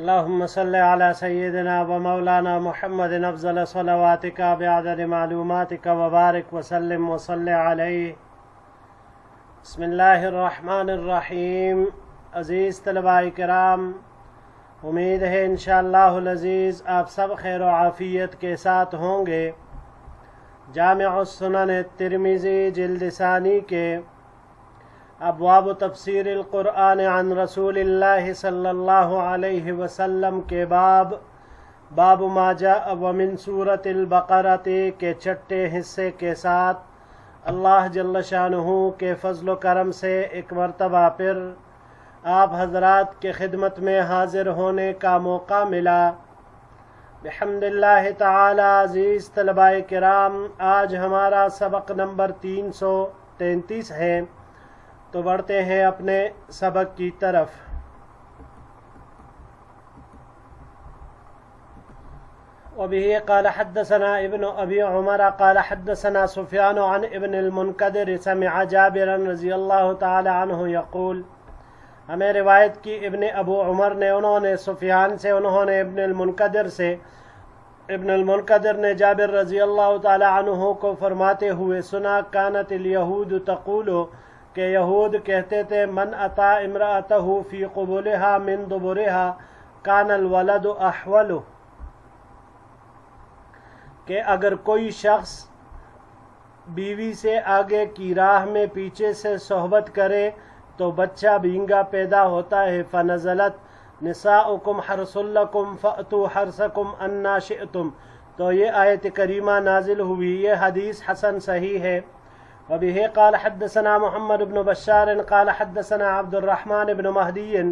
اللهم صل على سيدنا ومولانا محمد افضل صلواتك بعدد معلوماتك وبارك وسلم وصل عليه. بسم اللہ الرحمن الرحیم. عزیز طلباء کرام، امید ہے انشاءاللہ العزیز آپ سب خیر و عافیت کے ساتھ ہوں گے. جامع السنن ترمذی جلد ثانی کے ابواب تفسیر القرآن عن رسول اللہ صلی اللہ علیہ وسلم کے باب ما جاء ومن سورۃ البقرہ کے چھٹے حصے کے ساتھ اللہ جل شانہ کے فضل و کرم سے ایک مرتبہ پھر آپ حضرات کے خدمت میں حاضر ہونے کا موقع ملا. بحمد اللہ تعالی. عزیز طلباء کرام، آج ہمارا سبق نمبر 333 ہے، تو بڑھتے ہیں اپنے سبق کی طرف. وبه قال حدثنا ابن ابی عمر قال حدثنا سفیان عن ابن المنکدر سمع جابرا رضی اللہ تعالی عنہ یقول. ہمیں روایت کی ابن ابو عمر نے، انہوں نے سفیان سے، انہوں نے ابن المنکدر سے. ابن المنکدر نے جابر رضی اللہ تعالی عنہ کو فرماتے ہوئے سنا، کانت الیہود تقول، کہ یہود کہتے تھے، من اتا امرأتہ فی قبولها من دبرها کان الولد احول، کہ اگر کوئی شخص بیوی سے آگے کی راہ میں پیچھے سے صحبت کرے تو بچہ بینگا پیدا ہوتا ہے. فنزلت نساؤکم حرث لکم فأتوا حرثکم انا شئتم، تو یہ آیت کریمہ نازل ہوئی. یہ حدیث حسن صحیح ہے. وبه قال حدثنا محمد بن بشار قال حدثنا عبد الرحمن بن مهدي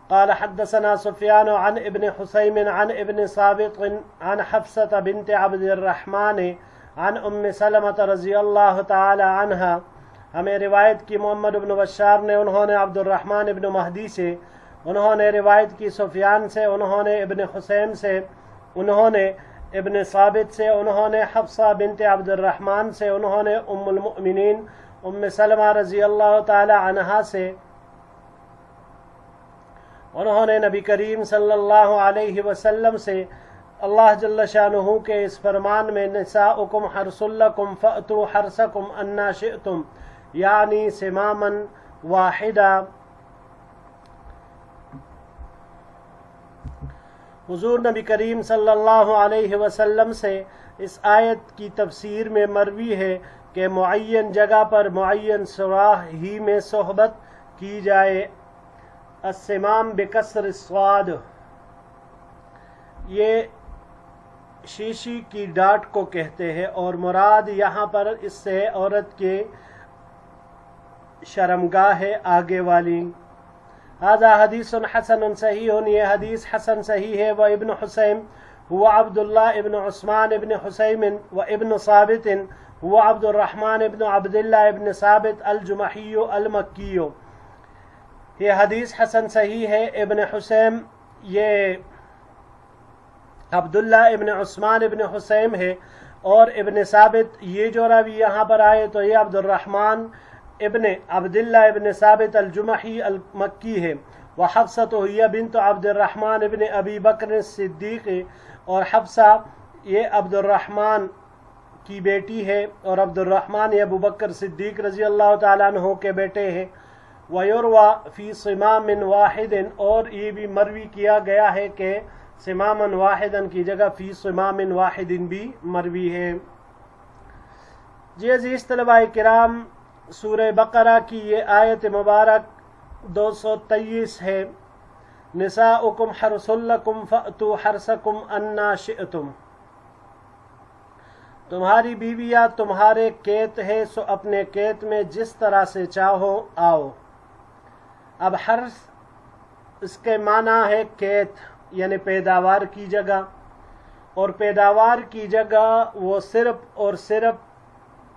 قال حدثنا سفيان عن ابن حسيم عن ابن ثابت عن حفصة بنت عبد الرحمن عن سلمة رضی اللہ تعالی عنہا. ہمیں روایت کی محمد بن بشار نے، انہوں نے عبد الرحمن بن مہدی سے، انہوں نے روایت کی سفیان سے، انہوں نے ابن حسین سے، انہوں نے ابن ثابت سے، انہوں نے حفصہ بنت عبد الرحمن سے، انہوں نے ام المؤمنین سلمہ رضی اللہ تعالی عنہا سے، انہوں نے نبی کریم صلی اللہ علیہ وسلم سے اللہ جل شانہ کے اس فرمان میں نساؤکم حرث لکم فأتوا حرثکم انا شئتم، یعنی سماما واحدہ. حضور نبی کریم صلی اللہ علیہ وسلم سے اس آیت کی تفسیر میں مروی ہے کہ معین جگہ پر معین سراہ ہی میں صحبت کی جائے. السمام بکسر الصاد، یہ شیشی کی ڈاٹ کو کہتے ہیں، اور مراد یہاں پر اس سے عورت کے شرمگاہ ہے آگے والی. هذا حدیث حسن صحیح، یہ حدیث حسن صحیح ہے. و ابن حسین هو عبد الله ابن عثمان ابن حسین، و ابن ثابت هو عبد الرحمن ابن عبد الله ابن ثابت الجمحی المکی. یہ حدیث حسن صحیح ہے. ابن حسین یہ عبداللہ ابن عثمان ابن حسین ہے، اور ابن ثابت یہ جو راوی یہاں پر آئے تو یہ عبد الرحمن ابن عبداللہ ابن ثابت الجمحی المکی ہے. وحفصۃ ہی بنت عبد الرحمن ابن ابی بکر الصدیق، اور حفصہ یہ عبد الرحمن کی بیٹی ہے، اور عبد الرحمن یہ ابو بکر صدیق رضی اللہ تعالیٰ عنہ کے بیٹے ہیں. وَيُرْوَى فِي صِمَامٍ وَاحِدٍ، اور یہ بھی مروی کیا گیا ہے کہ صِمَامًا واحدًا کی جگہ فی صِمَامٍ واحدٍ بھی مروی ہے. جی عزیز طلباء کرام، سورہ بقرہ کی یہ آیت مبارک 223 ہے. نساؤکم حرث لکم فأتوا حرثکم انا شئتم، تمہاری بیویاں تمہارے کیت ہے، سو اپنے کیت میں جس طرح سے چاہو آؤ. اب حرث اس کے معنی ہے کیت، یعنی پیداوار کی جگہ، اور پیداوار کی جگہ وہ صرف اور صرف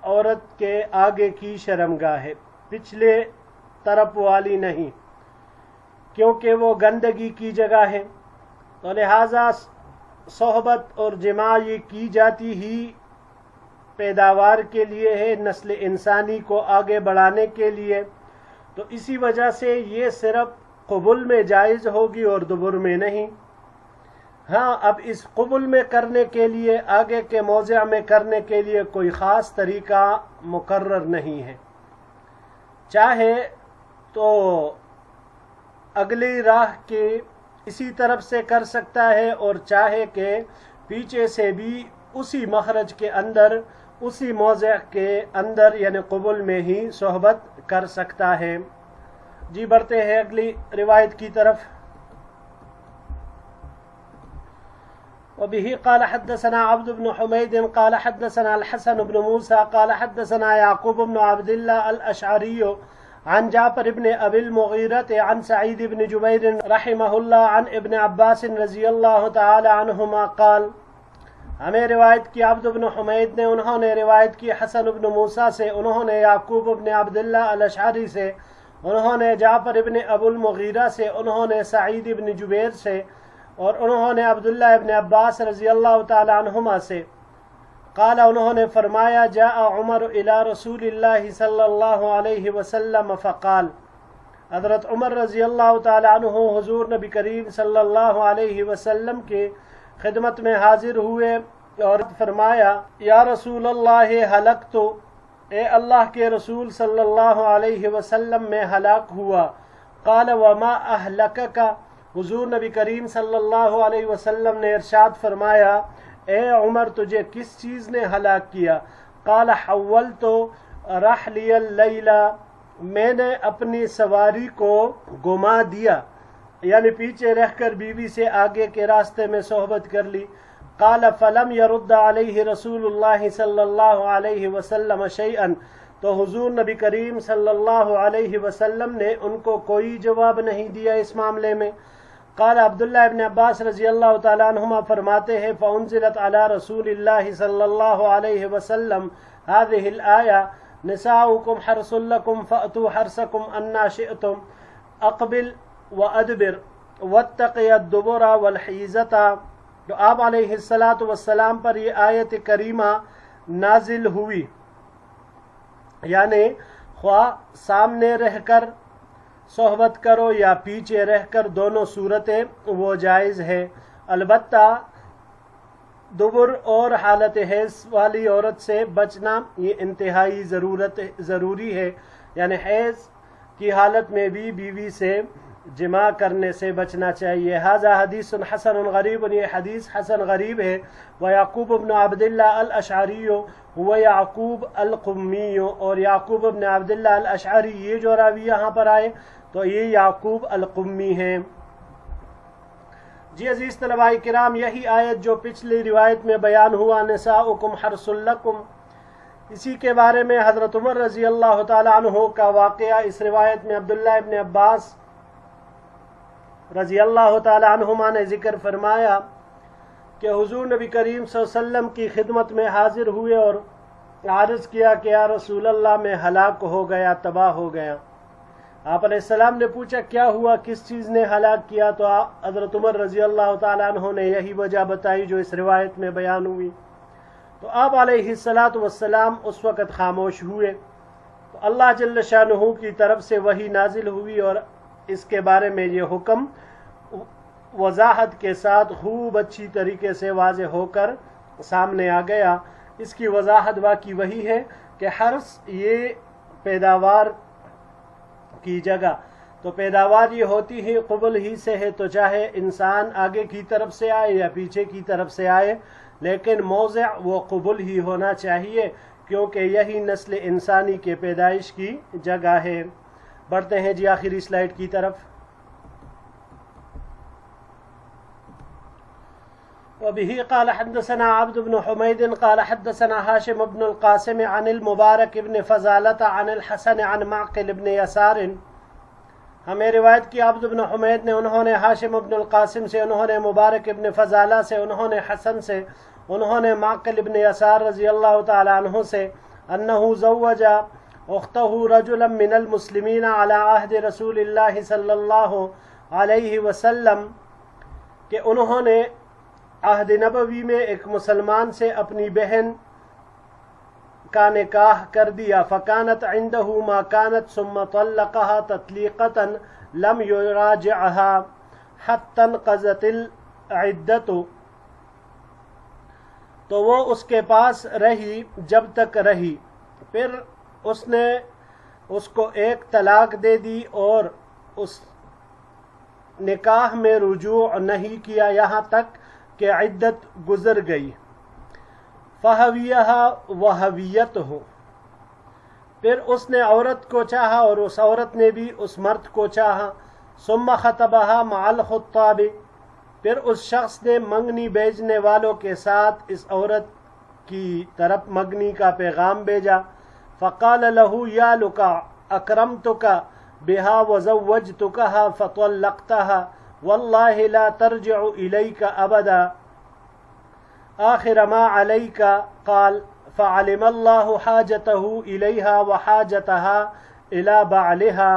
عورت کے آگے کی شرمگاہ ہے، پچھلے طرف والی نہیں، کیونکہ وہ گندگی کی جگہ ہے. تو لہٰذا صحبت اور جماع یہ کی جاتی ہی پیداوار کے لیے ہے، نسل انسانی کو آگے بڑھانے کے لیے. تو اسی وجہ سے یہ صرف قبل میں جائز ہوگی اور دبر میں نہیں۔ ہاں، اب اس قبل میں کرنے کے لیے، آگے کے موضع میں کرنے کے لیے کوئی خاص طریقہ مقرر نہیں ہے، چاہے تو اگلی راہ کے اسی طرف سے کر سکتا ہے اور چاہے کہ پیچھے سے بھی اسی مخرج کے اندر، اسی موضع کے اندر یعنی قبل میں ہی صحبت کر سکتا ہے۔ جی بڑھتے ہیں اگلی روایت کی طرف۔ وبه قال حدثنا عبد بن حميد قال حدثنا الحسن بن موسى قال حدثنا يعقوب بن عبد الله الأشعري عن جعفر بن أبي المغيرة عن سعيد بن جبير رحمه الله عن ابن عباس رضي الله تعالى عنهما قال، ہمیں روایت کی عبد بن حمید نے، انہوں نے روایت کی حسن بن موسیٰ سے، انہوں نے یعقوب بن عبداللہ الاشعری سے، انہوں نے جعفر ابن ابو المغیرہ سے، انہوں نے سعید ابن جبیر سے، اور انہوں نے عبداللہ ابن عباس رضی اللہ تعالی عنہما سے، قال انہوں نے فرمایا، جاء عمر الى رسول اللہ صلی اللہ علیہ وسلم فقال، حضرت عمر رضی اللہ تعالی عنہ حضور نبی کریم صلی اللہ علیہ وسلم کے خدمت میں حاضر ہوئے اور فرمایا، یا رسول اللہ ہلکت، اے اللہ کے رسول صلی اللہ علیہ وسلم میں ہلاک ہوا۔ قال وما اہلکک، حضور نبی کریم صلی اللہ علیہ وسلم نے ارشاد فرمایا، اے عمر تجھے کس چیز نے ہلاک کیا؟ قال حولت رحلی اللیلہ، میں نے اپنی سواری کو گما دیا، یعنی پیچھے رہ کر بیوی سے آگے کے راستے میں صحبت کر لی۔ قال فلم يرد علیہ رسول اللہ صلی اللہ علیہ وسلم شیئا، تو حضور نبی کریم صلی اللہ علیہ وسلم نے ان کو کوئی جواب نہیں دیا اس معاملے میں۔ قال عبداللہ ابن عباس رضی اللہ تعالیٰ عنہما فرماتے ہیں، فانزلت علی رسول اللہ صلی اللہ علیہ وسلم هذه الآیہ، نساؤکم حرث لکم فأتوا حرثکم انا شئتم، اقبل وادبر واتقی الدبر والحیزۃ۔ تو آپ علیہ السلام پر یہ آیت کریمہ نازل ہوئی، یعنی خواہ سامنے رہ کر صحبت کرو یا پیچھے رہ کر، دونوں صورتیں وہ جائز ہے۔ البتہ دبر اور حالت حیض والی عورت سے بچنا یہ انتہائی ضروری ہے، یعنی حیض کی حالت میں بھی بیوی سے جماع کرنے سے بچنا چاہیے۔ ھذا حدیث حسن غریب، یہ حدیث حسن غریب ہے۔ ویعقوب بن عبداللہ الاشعری هو یعقوب القمی، اور یعقوب بن عبداللہ الاشعری یہ جو راوی یہاں پر آئے تو یہ یعقوب القمی ہیں۔ جی عزیز طلباء کرام، یہی آیت جو پچھلی روایت میں بیان ہوا، نساؤکم حرث لکم، اسی کے بارے میں حضرت عمر رضی اللہ تعالی عنہ کا واقعہ اس روایت میں عبداللہ ابن عباس رضی اللہ تعالی عنہما نے ذکر فرمایا کہ حضور نبی کریم صلی اللہ علیہ وسلم کی خدمت میں حاضر ہوئے اور عرض کیا کہ یا رسول اللہ میں ہلاک ہو گیا، تباہ ہو گیا۔ آپ علیہ السلام نے پوچھا کیا ہوا، کس چیز نے ہلاک کیا؟ تو حضرت عمر رضی اللہ تعالی عنہ نے یہی وجہ بتائی جو اس روایت میں بیان ہوئی۔ تو آپ علیہ السلام اس وقت خاموش ہوئے، تو اللہ جل شانہ کی طرف سے وحی نازل ہوئی اور اس کے بارے میں یہ حکم وضاحت کے ساتھ خوب اچھی طریقے سے واضح ہو کر سامنے آ گیا۔ اس کی وضاحت واقعی وہی ہے کہ حرث یہ پیداوار کی جگہ، تو پیداوار یہ ہوتی ہے قبل ہی سے ہے، تو چاہے انسان آگے کی طرف سے آئے یا پیچھے کی طرف سے آئے، لیکن موضع وہ قبل ہی ہونا چاہیے، کیونکہ یہی نسل انسانی کے پیدائش کی جگہ ہے۔ بڑھتے ہیں جی آخری سلائیڈ کی طرف۔ وبه قال حدثنا عبد بن حميد قال حدثنا هاشم بن القاسم عن المبارك بن فضالة عن الحسن عن معقل بن يسار، ہمیں روایت کی عبد بن حمید نے، انہوں نے ہاشم بن القاسم سے، انہوں نے مبارک بن فضالہ سے، انہوں نے حسن سے، انہوں نے معقل بن یسار رضی اللہ تعالی عنہ سے، انہ زوج اختہ رجلا من المسلمین علی عہد رسول اللہ صلی اللہ علیہ وسلم، کہ انہوں نے عہد نبوی میں ایک مسلمان سے اپنی بہن کا نکاح کر دیا فکانت عندہ ما کانت ثم طلقها تطلیقتا لم یراجعها حتی انقضت العدت، تو وہ اس کے پاس رہی جب تک رہی، پھر اس نے اس کو ایک طلاق دے دی اور اس نکاح میں رجوع نہیں کیا یہاں تک کہ عدت گزر گئی۔ فَهَوِيَهَا وَهَوِيَتْهُ، پھر اس نے عورت کو چاہا اور اس عورت نے بھی اس مرد کو چاہا۔ ثُمَّ خَطَبَهَا مَعَ الْخُطَّابِ، پھر اس شخص نے منگنی بھیجنے والوں کے ساتھ اس عورت کی طرف منگنی کا پیغام بھیجا۔ فَقَالَ لَهُ يَا لُكَ أَكْرَمْتُكَ بِهَا وَزَوَّجْتُكَهَا فَطَلَّقْتَهَا وَاللَّهِ لَا تَرْجِعُ إِلَيْكَ أَبَدًا آخر ما عليك قال فعلم الله حاجته إليها وحاجتها إلى بعلها،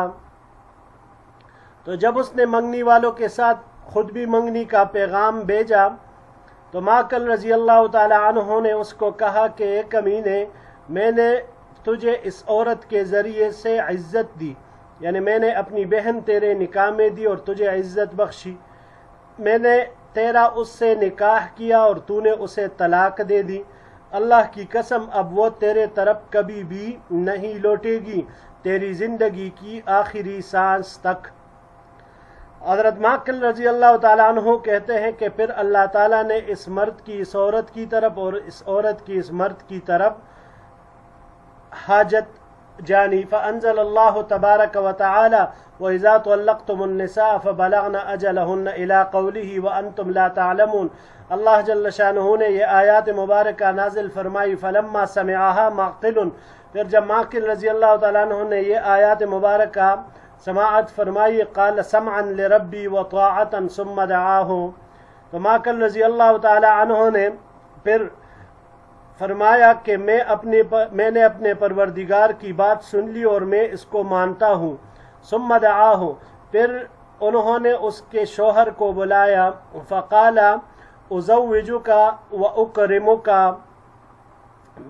تو جب اس نے منگنی والوں کے ساتھ خود بھی منگنی کا پیغام بھیجا تو ماکل رضی اللہ تعالی عنہ نے اس کو کہا کہ اے کمینے، میں نے تجھے اس عورت کے ذریعے سے عزت دی، یعنی میں نے اپنی بہن تیرے نکاح میں دی اور تجھے عزت بخشی، میں نے تیرا اس سے نکاح کیا اور تو نے اسے طلاق دے دی، اللہ کی قسم اب وہ تیرے طرف کبھی بھی نہیں لوٹے گی تیری زندگی کی آخری سانس تک۔ حضرت ماکل رضی اللہ تعالیٰ عنہ کہتے ہیں کہ پھر اللہ تعالیٰ نے اس مرد کی اس عورت کی طرف اور اس عورت کی اس مرد کی طرف حاجت جانی، فانزل اللہ تبارک و تعالی وَإِذَا طَلَّقْتُمُ النِّسَاءَ فَبَلَغْنَ أَجَلَهُنَّ إِلَىٰ قَوْلِهِ وَأَنْتُمْ لَا تَعْلَمُونَ، اللہ جل شانہ نے یہ آیات مبارکہ نازل فرمائی۔ فلما سمعها معقل، پھر جب معقل رضی اللہ تعالیٰ عنہ نے یہ آیات مبارکہ سماعت فرمائی، قال سمعا لربی وطاعتا ثم دعاہ، تو معقل رضی اللہ تعالیٰ عنہ نے پھر فرمایا کہ میں نے اپنے پروردگار کی بات سن لی اور میں اس کو مانتا ہوں۔ ثم دعاہ، پھر انہوں نے اس کے شوہر کو بلایا، فقال ازوجک واکرمک،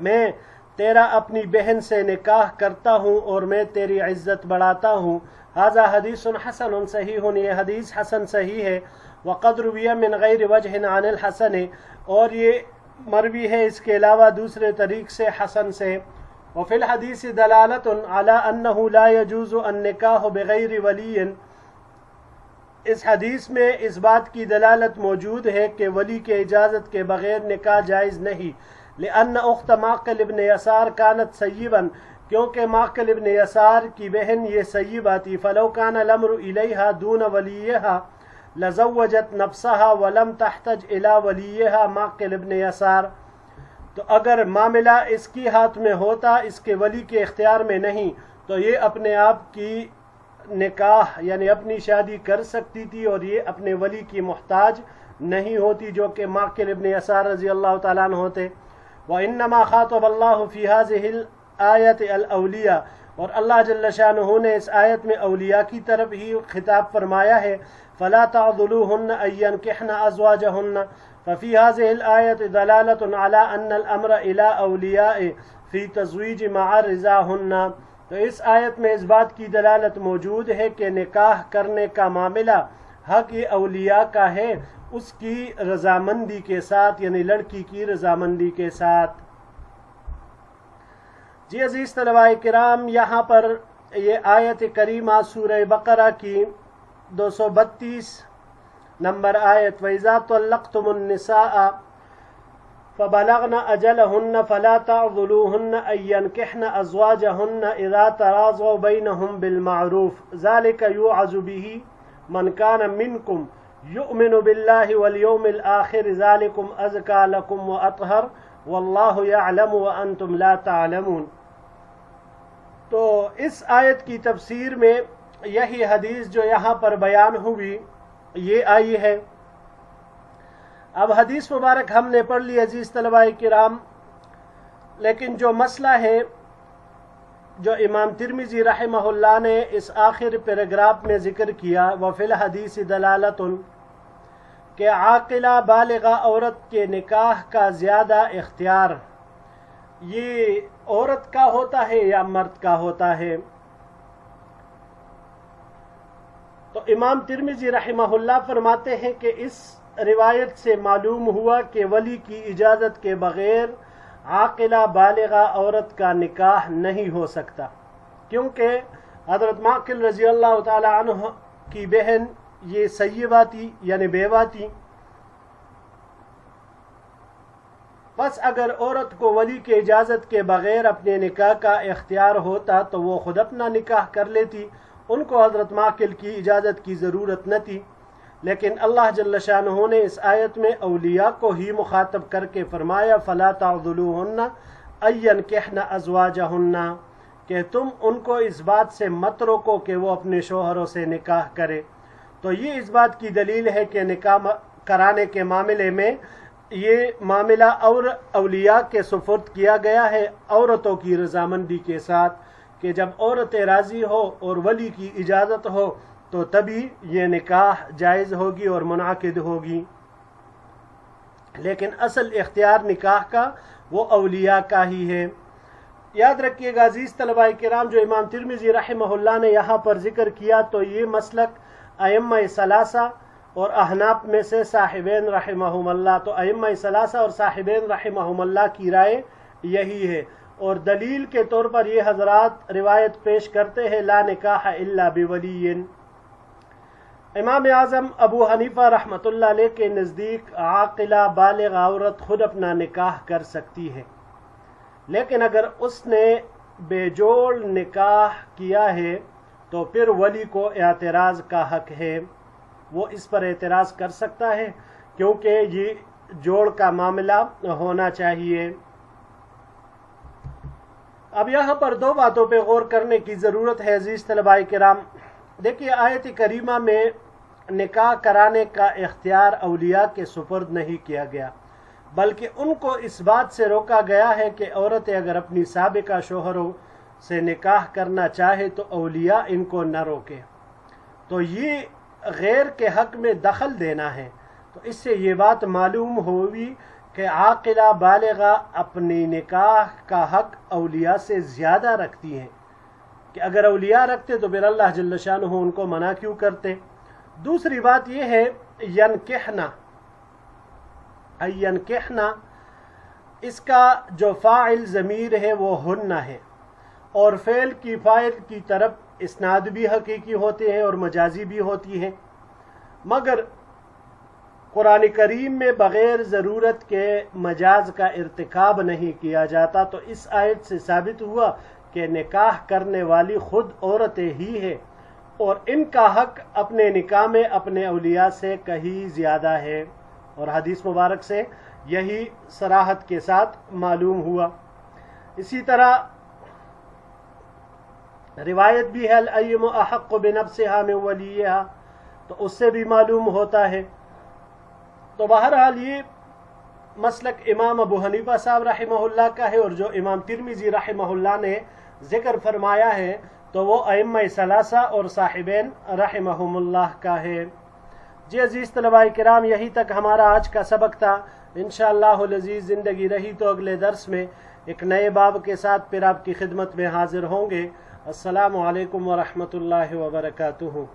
میں تیرا اپنی بہن سے نکاح کرتا ہوں اور میں تیری عزت بڑھاتا ہوں۔ ھذا حدیث حسن صحیح، یہ حدیث حسن صحیح ہے۔ وقد روی من غیر وجہ عن الحسن، اور یہ مروی ہے اس کے علاوہ دوسرے طریق سے حسن سے۔ وفی الحدیث دلالت علی انہ لا یجوز النکاح بغیر ولی، اس حدیث میں اس بات کی دلالت موجود ہے کہ ولی کے اجازت کے بغیر نکاح جائز نہیں۔ لأن اخت معقل ابن یسار کانت سیبا، کیونکہ معقل ابن یسار کی بہن یہ سیبہ تھی۔ فلو کان الامر الیہا دون ولیہا لزوجت نفسها ولم تحتج الى ولیہا معقل ابن یسار، تو اگر معاملہ اس کی ہاتھ میں ہوتا، اس کے ولی کے اختیار میں نہیں، تو یہ اپنے آپ کی نکاح یعنی اپنی شادی کر سکتی تھی اور یہ اپنے ولی کی محتاج نہیں ہوتی، جو کہ معقل ابن یسار رضی اللہ تعالیٰ عنہ ہوتے۔ وَإِنَّمَا خَاطَبَ اللَّهُ فِي هَذِهِ الْآيَةِ الْأَوْلِيَاءَ، اور اللہ جل شانہ نے اس آیت میں اولیاء کی طرف ہی خطاب فرمایا ہے۔ فَلَا تَعْضُلُوهُنَّ أَن يَنكِحْنَ أَزْوَاجَهُنَّ، ففي هذه الآية دلالة على أن الأمر إلى أولياء في تزويج مع رضاهن، تو اس آیت میں اس بات کی دلالت موجود ہے کہ نکاح کرنے کا معاملہ حق اولیاء کا ہے، اس کی رضامندی کے ساتھ، یعنی لڑکی کی رضامندی کے ساتھ۔ جی عزیز طلباء کرام، یہاں پر یہ آیت کریمہ سورہ بقرہ کی 232 نمبر آیت، وَإِذَا طَلَّقْتُمُ النِّسَاءَ فَبَلَغْنَ أَجَلَهُنَّ فَلَا تَعْضُلُوهُنَّ أَن يَنكِحْنَ أَزْوَاجَهُنَّ إِذَا تَرَاضَوْا بَيْنَهُم بِالْمَعْرُوفِ ذَلِكَ يُوعَظُ بِهِ مَنْ كَانَ مِنكُمْ يُؤْمِنُ بِاللَّهِ وَالْيَوْمِ الْآخِرِ ذَلِكُمْ أَزْكَىٰ لَكُمْ وَأَطْهَرُ وَاللَّهُ يَعْلَمُ وَأَنْتُمْ لَا تَعْلَمُونَ۔ تو اس آیت کی تفسیر میں یہی حدیث جو یہاں پر بیان ہوئی یہ آئی ہے۔ اب حدیث مبارک ہم نے پڑھ لی عزیز طلباء کرام، لیکن جو مسئلہ ہے جو امام ترمذی رحمہ اللہ نے اس آخر پیراگراف میں ذکر کیا، وفی الحدیث دلالت، کہ عاقلہ بالغہ عورت کے نکاح کا زیادہ اختیار یہ عورت کا ہوتا ہے یا مرد کا ہوتا ہے؟ تو امام ترمذی رحمہ اللہ فرماتے ہیں کہ اس روایت سے معلوم ہوا کہ ولی کی اجازت کے بغیر عاقلہ بالغہ عورت کا نکاح نہیں ہو سکتا، کیونکہ حضرت معقل رضی اللہ تعالی عنہ کی بہن یہ سیبہ تھی، یعنی بیوہ تھی۔ بس اگر عورت کو ولی کی اجازت کے بغیر اپنے نکاح کا اختیار ہوتا تو وہ خود اپنا نکاح کر لیتی، ان کو حضرت معقل کی اجازت کی ضرورت نہ تھی۔ لیکن اللہ جل شانہ نے اس آیت میں اولیاء کو ہی مخاطب کر کے فرمایا فَلَا تَعْضُلُوهُنَّ أَن يَنكِحْنَ أَزْوَاجَهُنَّ، کہ تم ان کو اس بات سے مت روکو کہ وہ اپنے شوہروں سے نکاح کرے۔ تو یہ اس بات کی دلیل ہے کہ نکاح کرانے کے معاملے میں یہ معاملہ اور اولیاء کے سپرد کیا گیا ہے عورتوں کی رضامندی کے ساتھ، کہ جب عورت راضی ہو اور ولی کی اجازت ہو تو تبھی یہ نکاح جائز ہوگی اور منعقد ہوگی۔ لیکن اصل اختیار نکاح کا وہ اولیاء کا ہی ہے۔ یاد رکھیے گا عزیز طلباء کرام، جو امام ترمذی رحمہ اللہ نے یہاں پر ذکر کیا تو یہ مسلک ائمہ ثلاثہ اور احناف میں سے صاحبین رحمہم اللہ، تو ائمہ ثلاثہ اور صاحبین رحمہم اللہ کی رائے یہی ہے، اور دلیل کے طور پر یہ حضرات روایت پیش کرتے ہیں لا نکاح الا بولی۔ امام اعظم ابو حنیفہ رحمۃ اللہ علیہ کے نزدیک عاقلہ بالغ عورت خود اپنا نکاح کر سکتی ہے، لیکن اگر اس نے بے جوڑ نکاح کیا ہے تو پھر ولی کو اعتراض کا حق ہے، وہ اس پر اعتراض کر سکتا ہے، کیونکہ یہ جوڑ کا معاملہ ہونا چاہیے۔ اب یہاں پر دو باتوں پہ غور کرنے کی ضرورت ہے عزیز طلباء کرام۔ دیکھیے آیت کریمہ میں نکاح کرانے کا اختیار اولیاء کے سپرد نہیں کیا گیا، بلکہ ان کو اس بات سے روکا گیا ہے کہ عورتیں اگر اپنی سابقہ شوہروں سے نکاح کرنا چاہے تو اولیاء ان کو نہ روکے۔ تو یہ غیر کے حق میں دخل دینا ہے۔ تو اس سے یہ بات معلوم ہوئی کہ عاقلہ بالغہ اپنی نکاح کا حق اولیاء سے زیادہ رکھتی ہیں، کہ اگر اولیاء رکھتے تو پھر اللہ جل شانہ ان کو منع کیوں کرتے۔ دوسری بات یہ ہے ینکحنا، ینکحنا اس کا جو فاعل ضمیر ہے وہ ہن ہے، اور فعل کی فاعل کی طرف اسناد بھی حقیقی ہوتے ہیں اور مجازی بھی ہوتی ہیں، مگر قرآن کریم میں بغیر ضرورت کے مجاز کا ارتکاب نہیں کیا جاتا۔ تو اس آیت سے ثابت ہوا کہ نکاح کرنے والی خود عورتیں ہی ہیں، اور ان کا حق اپنے نکاح میں اپنے اولیاء سے کہیں زیادہ ہے، اور حدیث مبارک سے یہی صراحت کے ساتھ معلوم ہوا۔ اسی طرح روایت بھی ہے الأیم احق بنفسها من ولیہا، تو اس سے بھی معلوم ہوتا ہے۔ تو بہرحال یہ مسلک امام ابو حنیفہ صاحب رحمہ اللہ کا ہے، اور جو امام ترمذی رحمہ اللہ نے ذکر فرمایا ہے تو وہ ائمہ ثلاثہ اور صاحبین رحمہم اللہ کا ہے۔ جی عزیز طلباء کرام، یہی تک ہمارا آج کا سبق تھا۔ انشاءاللہ العزیز زندگی رہی تو اگلے درس میں ایک نئے باب کے ساتھ پھر آپ کی خدمت میں حاضر ہوں گے۔ السلام علیکم ورحمۃ اللہ وبرکاتہ۔